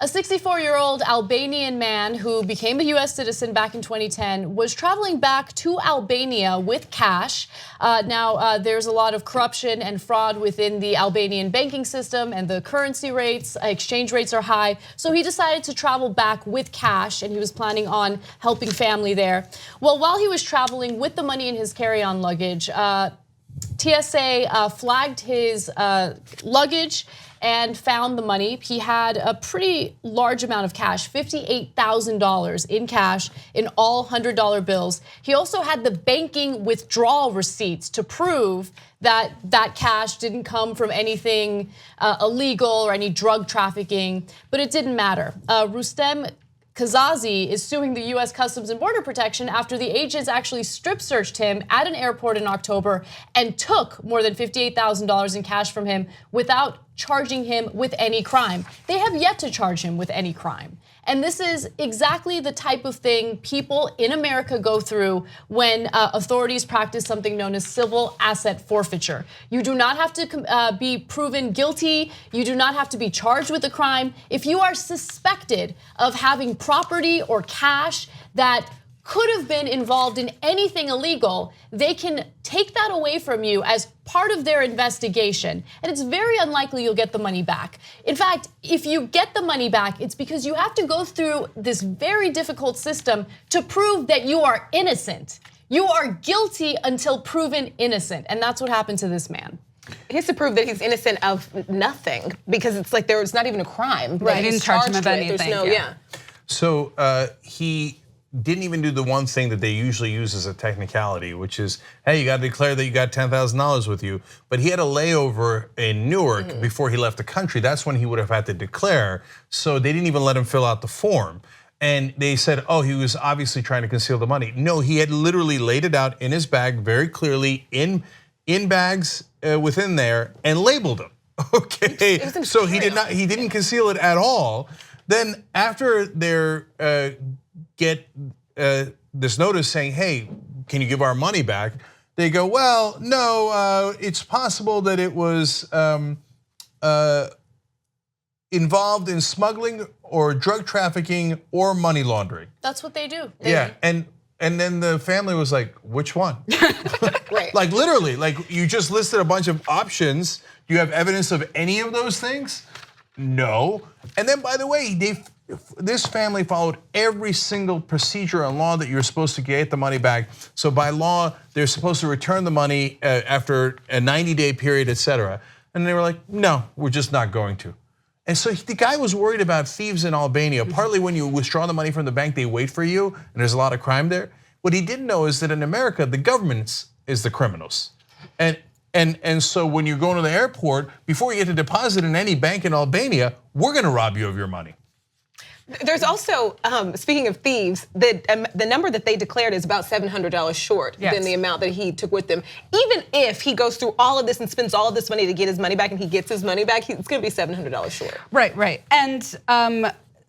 A 64-year-old Albanian man who became a U.S. citizen back in 2010 was traveling back to Albania with cash. Now, there's a lot of corruption and fraud within the Albanian banking system, and the currency rates, exchange rates are high. So he decided to travel back with cash, and he was planning on helping family there. Well, while he was traveling with the money in his carry-on luggage, TSA flagged his luggage and found the money. He had a pretty large amount of cash, $58,000 in cash in all $100 bills. He also had the banking withdrawal receipts to prove that that cash didn't come from anything illegal or any drug trafficking, but it didn't matter. Rustem Kazazi is suing the U.S. Customs and Border Protection after the agents actually strip searched him at an airport in October and took more than $58,000 in cash from him without charging him with any crime. They have yet to charge him with any crime. And this is exactly the type of thing people in America go through when authorities practice something known as civil asset forfeiture. You do not have to be proven guilty. You do not have to be charged with a crime. If you are suspected of having property or cash that could have been involved in anything illegal, they can take that away from you as part of their investigation. And it's very unlikely you'll get the money back. In fact, if you get the money back, it's because you have to go through this very difficult system to prove that you are innocent. You are guilty until proven innocent. And that's what happened to this man. He has to prove that he's innocent of nothing because it's like there's not even a crime. Right, didn't charge him of anything. So he didn't even do the one thing that they usually use as a technicality, which is, hey, you got to declare that you got $10,000 with you. But he had a layover in Newark before he left the country. That's when he would have had to declare. So they didn't even let him fill out the form. And they said, oh, he was obviously trying to conceal the money. No, he had literally laid it out in his bag very clearly in bags within there and labeled them. Okay, so he didn't conceal it at all. Then after they're get this notice saying, hey, can you give our money back? They go, well, no, it's possible that it was involved in smuggling or drug trafficking or money laundering. That's what they do. Yeah, and then the family was like, which one? Right. Like literally, like you just listed a bunch of options. Do you have evidence of any of those things? No. And then by the way, this family followed every single procedure and law that you're supposed to get the money back. So by law, they're supposed to return the money after a 90-day period, etc. And they were like, no, we're just not going to. And so the guy was worried about thieves in Albania. Partly when you withdraw the money from the bank, they wait for you, and there's a lot of crime there. What he didn't know is that in America, the government is the criminals. And so when you're going to the airport, before you get to deposit in any bank in Albania, we're gonna rob you of your money. There's also, speaking of thieves, the number that they declared is about $700 short than the amount that he took with them. Even if he goes through all of this and spends all of this money to get his money back and he gets his money back, it's gonna be $700 short. Right. And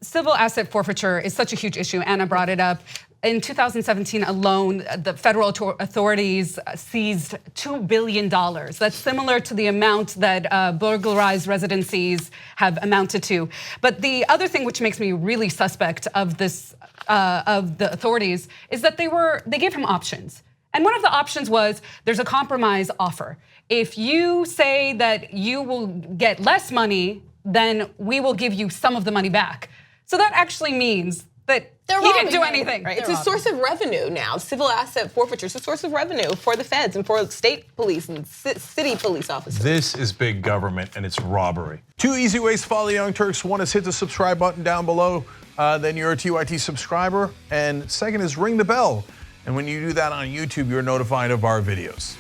civil asset forfeiture is such a huge issue. Anna brought it up. In 2017 alone, the federal authorities seized $2 billion. That's similar to the amount that burglarized residencies have amounted to. But the other thing which makes me really suspect of this, of the authorities, is that they gave him options. And one of the options was there's a compromise offer. If you say that you will get less money, then we will give you some of the money back. So that actually means that he didn't do anything. Right? It's a source of revenue now. Civil asset forfeiture is a source of revenue for the feds and for state police and city police officers. This is big government and it's robbery. 2 easy ways to follow the Young Turks. One is hit the subscribe button down below, then you're a TYT subscriber. And second is ring the bell. And when you do that on YouTube, you're notified of our videos.